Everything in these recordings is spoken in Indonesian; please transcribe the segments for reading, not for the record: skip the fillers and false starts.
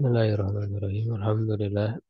Bismillahirrahmanirrahim. Alhamdulillah.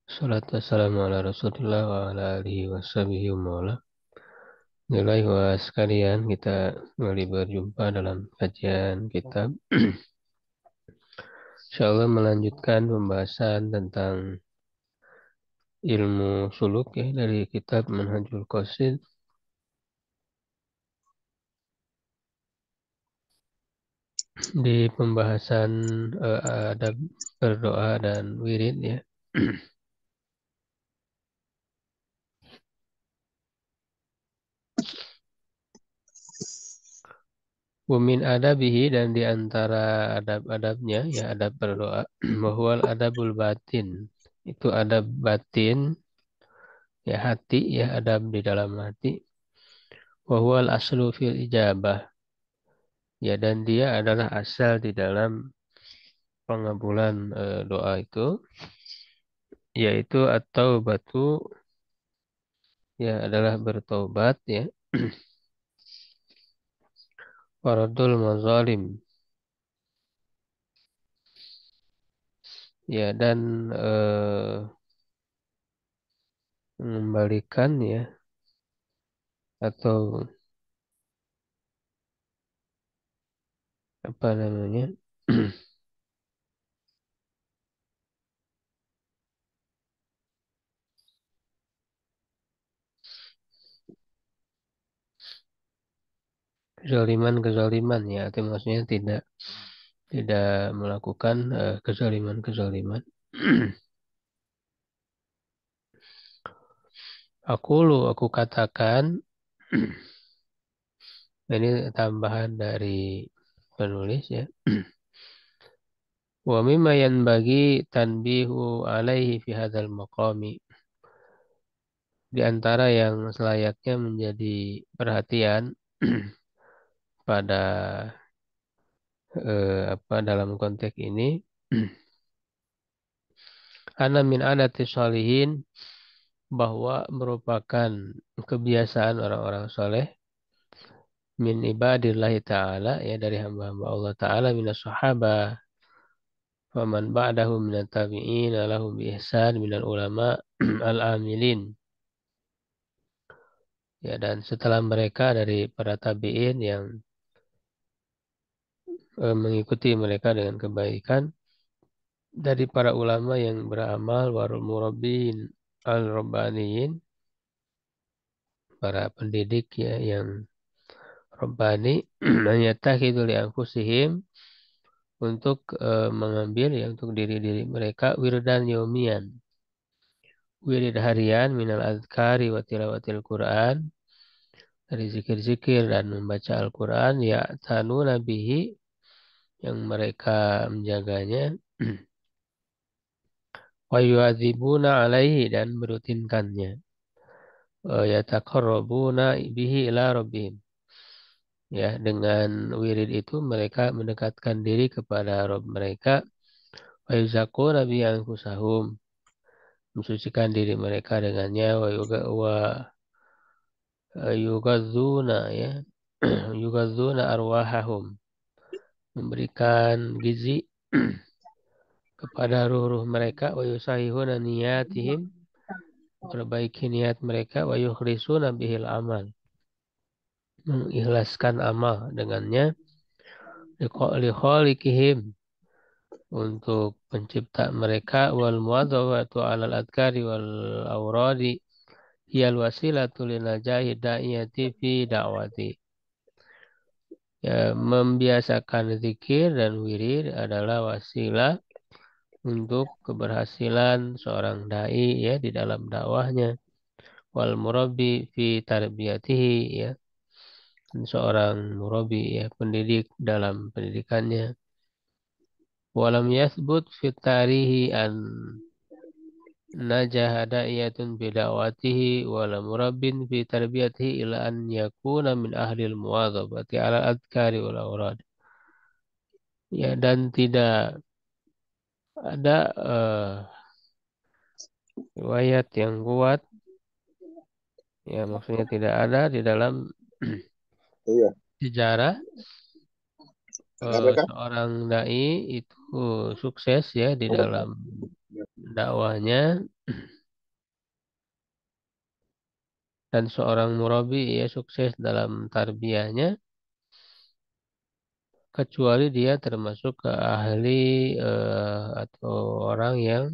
Salatu wassalamu ala Rasulillah wa ala alihi wa sahbihi wa mawala. Nilai wa sekalian, kita kembali berjumpa dalam kajian kitab. Insyaallah melanjutkan pembahasan tentang ilmu suluk ya dari kitab Manhajul Qasid. Di pembahasan adab berdoa dan wirid ya. Wamin adabihi, dan di antara adab-adabnya ya adab berdoa, bahwa adabul batin, itu adab batin ya, hati ya, adab di dalam hati. Bahwa aslu fil ijabah, ya, dan dia adalah asal di dalam pengabulan doa itu, yaitu atau batu ya, adalah bertobat ya. Waradul mazalim, ya, dan mengembalikan ya, atau apa namanya, kezaliman ya, itu maksudnya tidak melakukan kezaliman. Aku katakan, ini tambahan dari penulis ya. Wa mimma yanbaghi tanbihu alaihi fi hadzal maqami. Di antara yang selayaknya menjadi perhatian pada dalam konteks ini, ana min adati sholihin, bahwa merupakan kebiasaan orang-orang soleh, min ibadillahi ta'ala ya, dari hamba-hamba Allah ta'ala, minas sahabah wa man ba'dahu minat tabi'in lahum bi ihsan minal ulama al-amilin, ya, dan setelah mereka dari para tabi'in yang mengikuti mereka dengan kebaikan, dari para ulama yang beramal, warul murabbin al-rabbaniyin, para pendidik ya yang rabbani, yattakhidhu li anfusihim, untuk mengambil ya, untuk diri-diri mereka, wirdan yaumian, wirid harian, minal azkari wa tilawatil Quran, dari zikir-zikir dan membaca Al-Quran, ya tanu nabihi, yang mereka menjaganya, wa yu'adzibuna alaihi, dan merutinkannya, yataqarrabuna bihi ila rabbihim, ya, dengan wirid itu mereka mendekatkan diri kepada Rabb mereka, wa yuzakuna bihi anfusahum, mensucikan diri mereka dengannya, wa yugadzuna ya, yugadzuna arwahahum, memberikan gizi kepada ruh-ruh mereka, wa yusahihuna niyatihim, perbaiki niat mereka, wa yukhlisuna bihil amal, mengikhlaskan amal dengannya, li khaliqihim, untuk pencipta mereka, wal muwadzafatu alal adkari wal awradi hiyal wasilatu linajahi da'iyati fi da'wati, ya, membiasakan zikir dan wirid adalah wasilah untuk keberhasilan seorang dai ya di dalam dakwahnya, wal murabbi fi tarbiyatihi ya, seorang murabi ya, pendidik dalam pendidikannya. Walam yathbut fit tarihi an najaha da'iyatun bida'watihi wala murabbin fi tarbiyatihi ila an yakuna min ahlil muwadzabati ala adkari wal awrad, ya, dan tidak ada riwayat yang kuat ya, maksudnya tidak ada di dalam Iya. sejarah seorang dai itu sukses ya di dalam dakwahnya, dan seorang murabi ya sukses dalam tarbiyahnya, kecuali dia termasuk ke ahli atau orang yang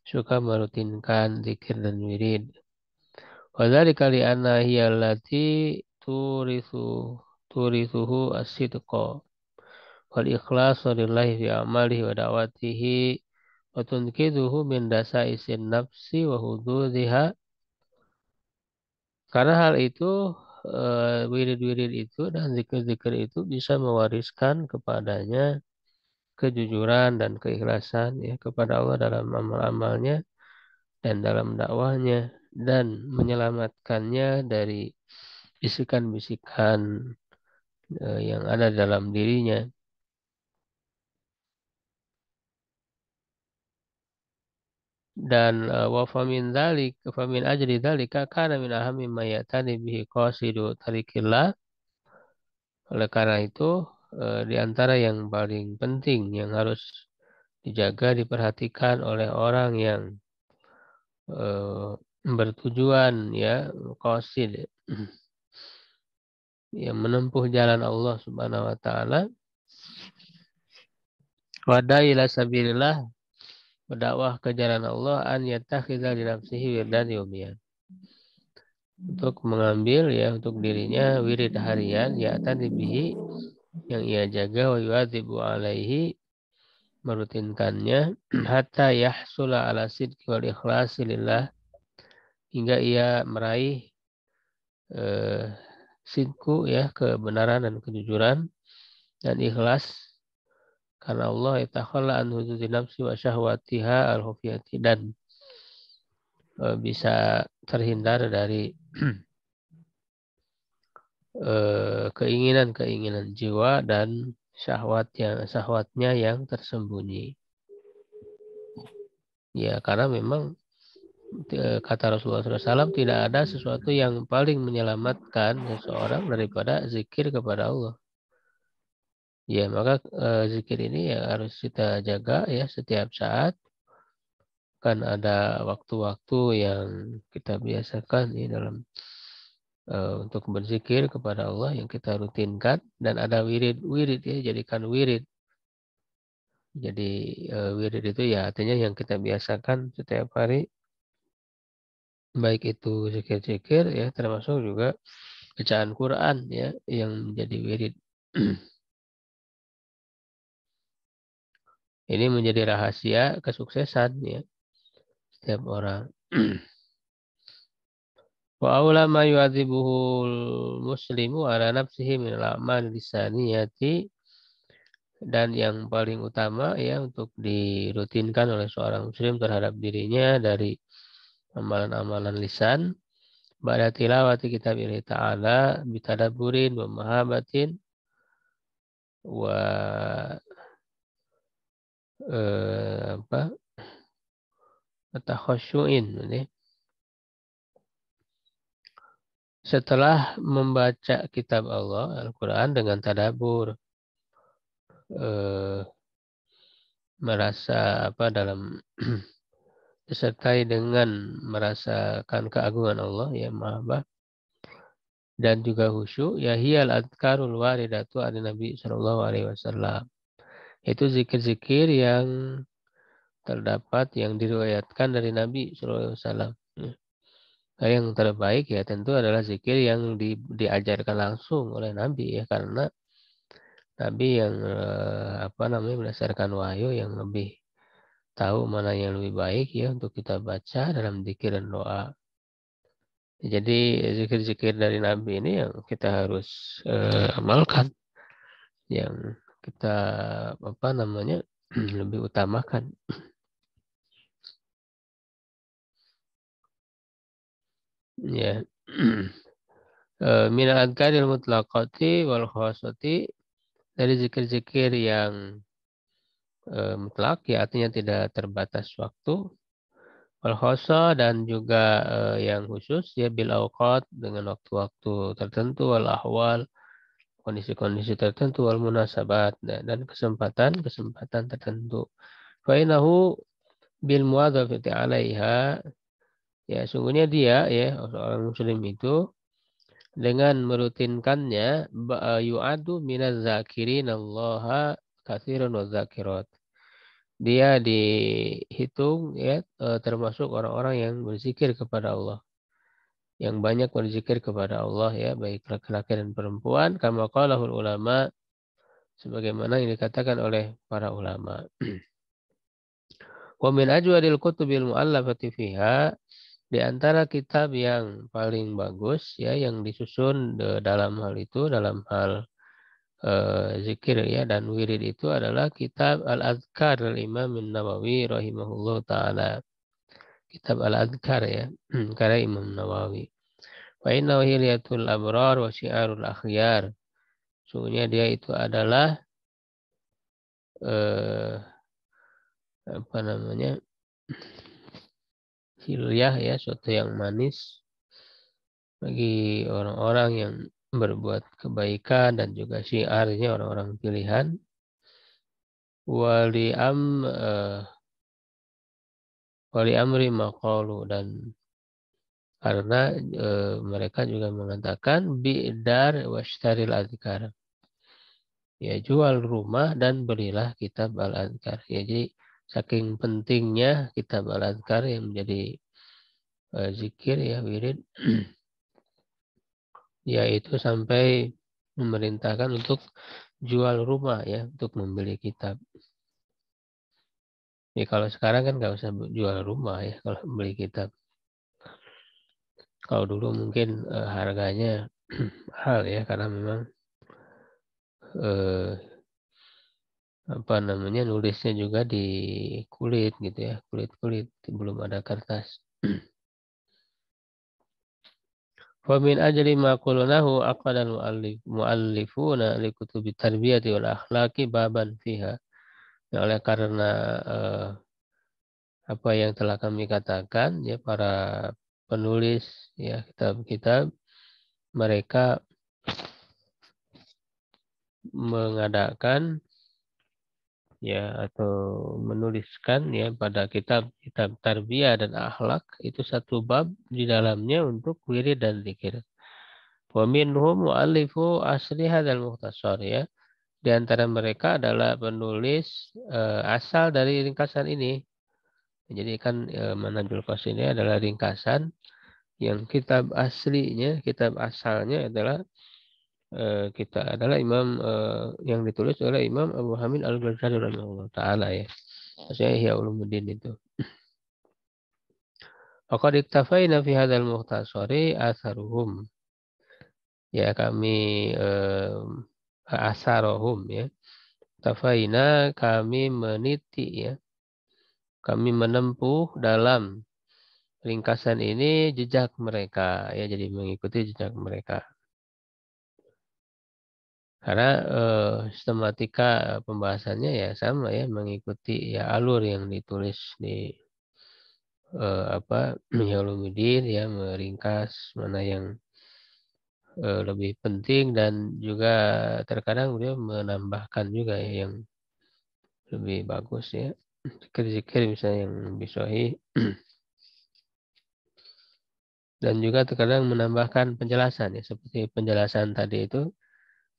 suka merutinkan zikir dan wirid. Wadzalika li'anna hiya allati turithu turithuhu as-sidqa wal ikhlasu lillahi fi amalihi wa da'watihi wa tunkiduhu min dasaisin nafsi wa hududiha. Karena hal itu wirid-wirid itu dan zikir-zikir itu bisa mewariskan kepadanya kejujuran dan keikhlasan ya kepada Allah dalam amal-amalnya dan dalam dakwahnya, dan menyelamatkannya dari bisikan-bisikan yang ada dalam dirinya. Dan wa famin ajli dzalika kana min ahammi ma ya'tani bihi qasidu tariqillah. Oleh karena itu di antara yang paling penting yang harus dijaga diperhatikan oleh orang yang eh, bertujuan ya qasid yang menempuh jalan Allah Subhanahu wa taala, wada ila sabilillah, berdakwah ke jalan Allah, an yattakhidha li nafsihi wirdan yawmiyan, untuk mengambil ya untuk dirinya wirid harian ya tadi bihi yang ia jaga, wa yu'adzibu alaihi, merutinkannya, hatta yahsula ala sidqi wal ikhlasi lillah, hingga ia meraih eh, sidku ya kebenaran dan kejujuran dan ikhlas karena Allah, itakhalla an hududi nafsi wa syahwatiha al-khufiyati, dan bisa terhindar dari keinginan-keinginan jiwa dan syahwatnya yang tersembunyi. Ya, karena memang kata Rasulullah SAW, tidak ada sesuatu yang paling menyelamatkan seseorang daripada zikir kepada Allah. Ya, maka zikir ini ya harus kita jaga ya setiap saat. Kan ada waktu-waktu yang kita biasakan ya dalam untuk berzikir kepada Allah yang kita rutinkan, dan ada wirid-wirid ya, jadikan wirid. Jadi wirid itu ya artinya yang kita biasakan setiap hari, baik itu zikir-zikir ya, termasuk juga bacaan Quran ya yang menjadi wirid. Ini menjadi rahasia kesuksesan ya setiap orang. Wa aula ma yu'adzibuhul muslimu ala nafsihi min al-a'mal lisaniyati, dan yang paling utama ya untuk dirutinkan oleh seorang muslim terhadap dirinya dari amalan-amalan lisan, ba'da tilawati kitabillah ta'ala bitadaburin wa mahabatin wa apa takhasyu'in ini. Setelah membaca kitab Allah Al-Quran dengan tadabur, eh, merasa apa dalam disertai dengan merasakan keagungan Allah ya maha, dan juga khusyuk, ya hiyal adkarul waridatu an Nabi Shallallahu alaihi wasallam. Itu zikir-zikir yang terdapat yang diriwayatkan dari Nabi Shallallahu alaihi wasallam. Nah, yang terbaik ya tentu adalah zikir yang diajarkan langsung oleh Nabi ya, karena Nabi yang apa namanya berdasarkan wahyu yang lebih tahu mana yang lebih baik ya untuk kita baca dalam zikir dan doa. Jadi zikir-zikir dari Nabi ini yang kita harus amalkan, yang kita apa namanya lebih utamakan. Ya. Minal adkaril mutlaqati wal khasati, dari zikir-zikir yang mutlak ya artinya tidak terbatas waktu, wal khassa, dan juga yang khusus ya bil awqat, dengan waktu-waktu tertentu, wal ahwal, kondisi-kondisi tertentu wal munasabat dan kesempatan tertentu. Fa innahu bil muadzafati 'alaiha, ya sungguhnya dia ya seorang muslim itu dengan merutinkannya yu'adu minaz zakirin Allah katsiran wa zakirat. Dia dihitung ya termasuk orang-orang yang berzikir kepada Allah. Yang banyak berzikir kepada Allah ya, baik laki-laki dan perempuan, kama qalahul ulama, sebagaimana yang dikatakan oleh para ulama. Wa min ajwadil kutubil mu'allafati fiha, di antara kitab yang paling bagus ya yang disusun dalam hal itu, dalam hal zikir ya dan wirid itu adalah kitab Al-Adhkar al-Imam Nawawi rahimahullah taala. Kitab Al-Adhkar ya karya Imam Nawawi. Fa innahu hilyatul abrar wa syiarul akhyar. Sungguhnya dia itu adalah apa namanya? Hilyah ya, suatu yang manis bagi orang-orang yang berbuat kebaikan dan juga syiarnya orang-orang pilihan. Wali amri maqalu, dan karena mereka juga mengatakan bi'dar washtaril adhkar. Ya, jual rumah dan belilah kitab al-adhkar. Ya, jadi saking pentingnya kitab al-adhkar yang menjadi zikir ya wirid, yaitu sampai memerintahkan untuk jual rumah ya untuk membeli kitab. Ya kalau sekarang kan nggak usah jual rumah ya kalau beli kitab. Kalau dulu mungkin harganya mahal ya karena memang apa namanya nulisnya juga di kulit gitu ya, kulit belum ada kertas. Wa min ajli ma qulnahu aqadal muallifuna li kutubi tarbiyati wal akhlaqi baban fiha. Ya, oleh karena apa yang telah kami katakan ya, para penulis ya kitab-kitab mereka mengadakan ya atau menuliskan ya pada kitab-kitab tarbiyah dan akhlak itu satu bab di dalamnya untuk wirid dan zikir. Wa minhum mu'allifu asli hadzal mukhtasar ya. Di antara mereka adalah penulis asal dari ringkasan ini. Jadi kan Manhajul Qasid ini adalah ringkasan yang kitab aslinya, kitab asalnya adalah kita adalah Imam yang ditulis oleh Imam Abu Hamid Al-Ghazali rahimahullah taala ya. Maksudnya Ihya Ulumuddin itu. Faqad iktafaina fi hadzal mukhtasari atharuhum. Ya kami asarohum ya. Tafaina kami meniti ya. Kami menempuh dalam ringkasan ini jejak mereka ya, jadi mengikuti jejak mereka. Karena sistematika pembahasannya ya sama ya, mengikuti ya alur yang ditulis di Ihya Ulumuddin ya, meringkas mana yang lebih penting dan juga terkadang beliau menambahkan juga ya yang lebih bagus ya. Zikir-zikir misalnya yang lebih sahih. Dan juga terkadang menambahkan penjelasan ya, seperti penjelasan tadi itu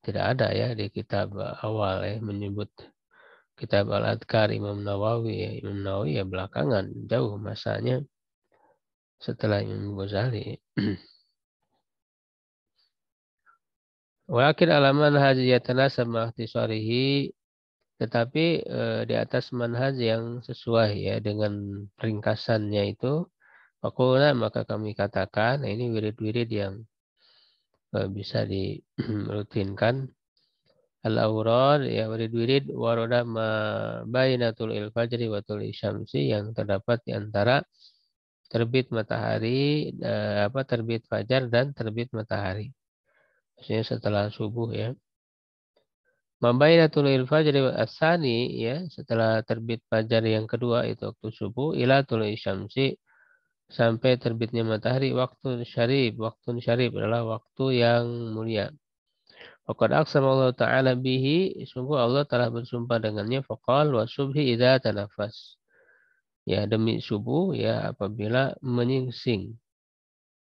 tidak ada ya di kitab awal ya, menyebut kitab Al-Adhkar Imam Nawawi ya. Imam Nawawi ya belakangan jauh masanya setelah Imam Ghazali. Walakin alaman haji yatanasab ma'akhtisarihi, tetapi di atas manhaj yang sesuai ya dengan ringkasannya itu, maka kami katakan, nah ini wirid-wirid yang bisa dirutinkan. Al-awrad ya wirid-wirid waroda ma bainatul fajri wa tul syamsi, yang terdapat di antara terbit matahari terbit fajar dan terbit matahari. Maksudnya setelah subuh ya. Ma bainatul fajri wa asani ya, setelah terbit fajar yang kedua itu waktu subuh, ila tul syamsi, sampai terbitnya matahari, waktu syarib adalah waktu yang mulia. Waqad aqsama Allah Ta'ala bihi, sungguh Allah telah bersumpah dengannya. Faqal wa subhi idza tanafas. Ya, demi subuh ya apabila menyingsing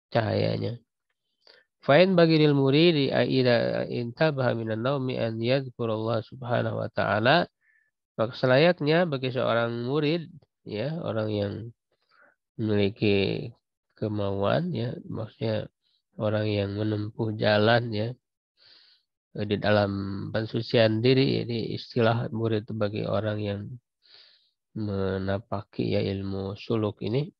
cahayanya. Fain bagi lil muridi idza intabaha minan naumi an yadhkurallah subhanahu wa ta'ala. Maka selayaknya bagi seorang murid, ya, orang yang memiliki kemauan, ya, maksudnya orang yang menempuh jalan, ya, di dalam pensucian diri. Ini istilah murid itu bagi orang yang menapaki ya ilmu suluk ini.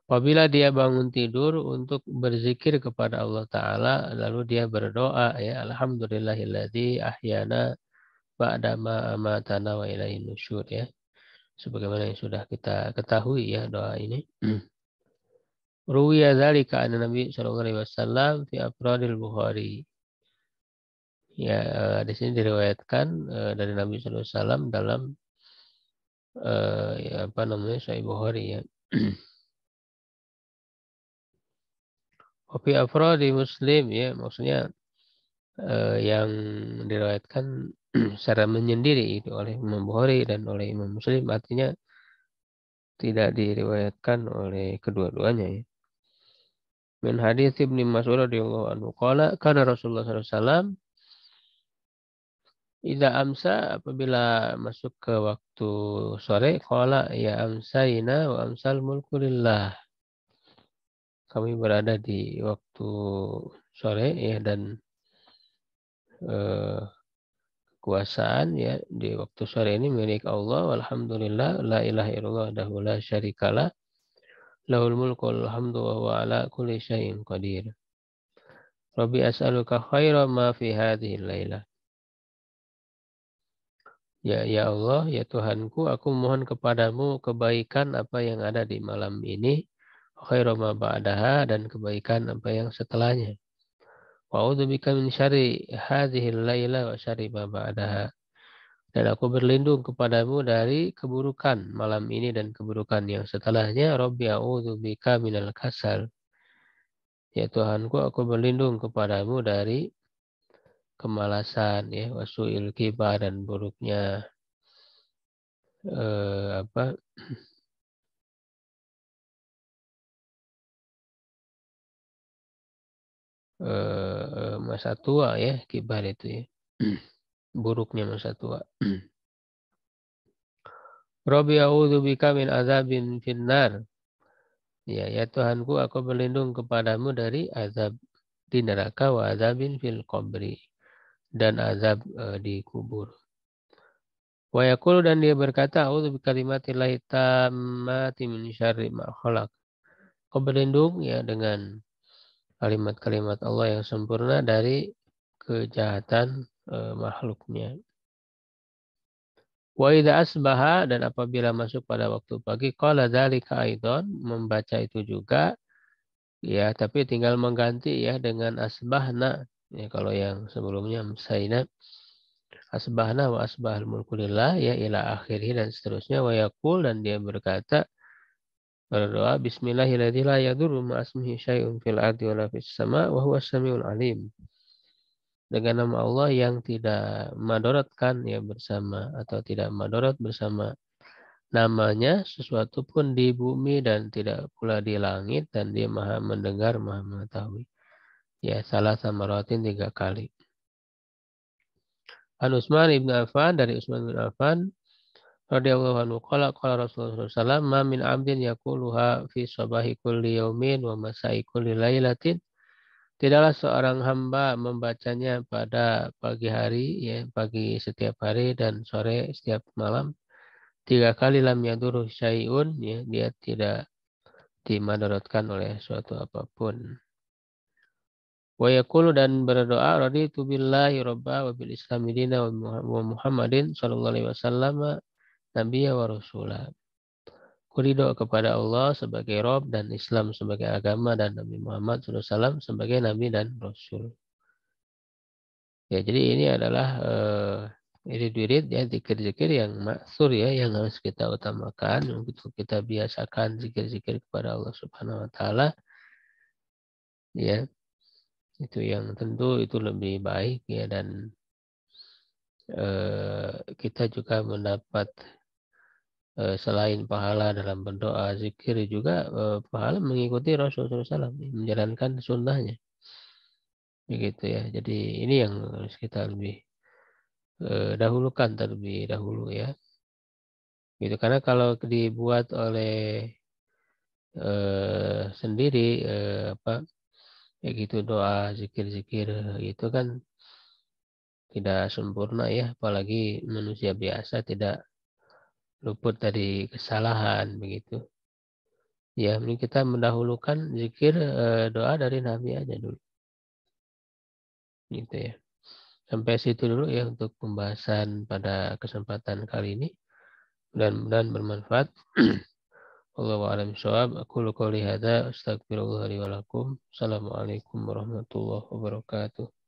Apabila dia bangun tidur untuk berzikir kepada Allah Ta'ala, lalu dia berdoa, ya, Alhamdulillahilladzi ahyana ba'dama amatana wa ilaihin nusyur, ya. Sebagaimana yang sudah kita ketahui ya doa ini. Ruwiya dzalika an Nabi sallallahu alaihi wasallam fi afradil Bukhari. Ya, di sini diriwayatkan dari Nabi sallallahu alaihi wasallam dalam ya, apa namanya, Sahih Bukhari, ya. Fi afradi Muslim, ya, maksudnya yang diriwayatkan secara menyendiri itu oleh Imam Bukhari dan oleh Imam Muslim, artinya tidak diriwayatkan oleh kedua-duanya, ya. Min hadits Ibnu Mas'ud radhiyallahu anhu qala kana Rasulullah sallallahu alaihi wasallam idza amsa, apabila masuk ke waktu sore, qala ya amsayna wa amsal mulku lillah. Kami berada di waktu sore, ya, dan eh, kekuasaan, ya, di waktu sore ini milik Allah. Walhamdulillah la ilaha illallah wahdahu la syarikalah lahul mulku wal hamdu wa huwa ala kulli syai'in qadir. Rabbi as'aluka khaira ma fi hadhihi lailah. Ya, ya Allah, ya Tuhanku, aku mohon kepadamu kebaikan apa yang ada di malam ini, khairu ma ba'daha, dan kebaikan apa yang setelahnya. Wa a'udzubika min syarri hadhil laila wa syarri ma ba'daha. Dan aku berlindung kepadamu dari keburukan malam ini dan keburukan yang setelahnya. Rabbi a'udzubika minal kasal. Ya Tuhanku, aku berlindung kepadamu dari kemalasan, ya, wasu'il kibar, dan buruknya apa masa tua, ya, kibar itu, ya. Buruknya masa tua. Rabbi a'udzubika min azabin finnar. Ya, ya Tuhanku, aku berlindung kepadamu dari azab di neraka, wa azabin fil qabri, dan azab di kubur. Wa yaqulu, dan dia berkata, a'udzu bikalimatillahi tammati min syarri ma khalaq. Aku berlindung, ya, dengan kalimat-kalimat Allah yang sempurna dari kejahatan makhluknya. Wa idza asbaha, dan apabila masuk pada waktu pagi, qala dzalika aidan, membaca itu juga, ya, tapi tinggal mengganti, ya, dengan asbahna. Ya, kalau yang sebelumnya saina asbahna wa asbahal mulku lillah, ya, ila akhirih, dan seterusnya. Wa yaqul, dan dia berkata, berdoa, bismillahirrahmanirrahim la yadurru ma asmihi syai'un fil ardi wa la fis sama wa huwas samiul alim. Dengan nama Allah yang tidak madaratkan, ya, bersama, atau tidak madarat bersama namanya sesuatu pun di bumi dan tidak pula di langit, dan dia maha mendengar, maha mengetahui. Ya, salah samaratin 3 kali. An Utsman ibn Affan, dari Utsman bin Affan radhiyallahu anhu qala qala Rasulullah sallallahu alaihi wasallam ma min 'abdin yaquluha fi sabahi kulli yaumin wa masai kulli lailatin. Tidaklah seorang hamba membacanya pada pagi hari, ya, pagi setiap hari, dan sore setiap malam 3 kali, lam yadur syai'un, ya, dia tidak dimadaratkan oleh suatu apapun. Wa yaqulu, dan berdoa, raditu billahi robba wa bil islami dina wa Muhammadin sallallahu alaihi wasallam nabiyya wa rasulah. Kuridho kepada Allah sebagai Rob, dan Islam sebagai agama, dan Nabi Muhammad sallallahu alaihi wasallam sebagai Nabi dan Rasul. Ya, jadi ini adalah wirid-wirid, ya, zikir-zikir yang maksur, ya, yang harus kita utamakan untuk kita biasakan zikir-zikir kepada Allah Subhanahu wa taala, ya. Itu yang tentu itu lebih baik ya, dan kita juga mendapat selain pahala dalam berdoa, zikir juga pahala mengikuti Rasulullah SAW, menjalankan sunnahnya. Begitu ya. Jadi ini yang harus kita lebih dahulukan terlebih dahulu ya. Gitu. Karena kalau dibuat oleh sendiri apa ya gitu, doa zikir-zikir itu kan tidak sempurna ya, apalagi manusia biasa tidak luput dari kesalahan begitu. Ya, ini kita mendahulukan zikir doa dari Nabi aja dulu. Gitu ya. Sampai situ dulu ya untuk pembahasan pada kesempatan kali ini. Mudah-mudahan bermanfaat. Wallahu a'lam bishawab. Aku qouli hadza, astagfirullah li wa lakum. Assalamualaikum warahmatullahi wabarakatuh.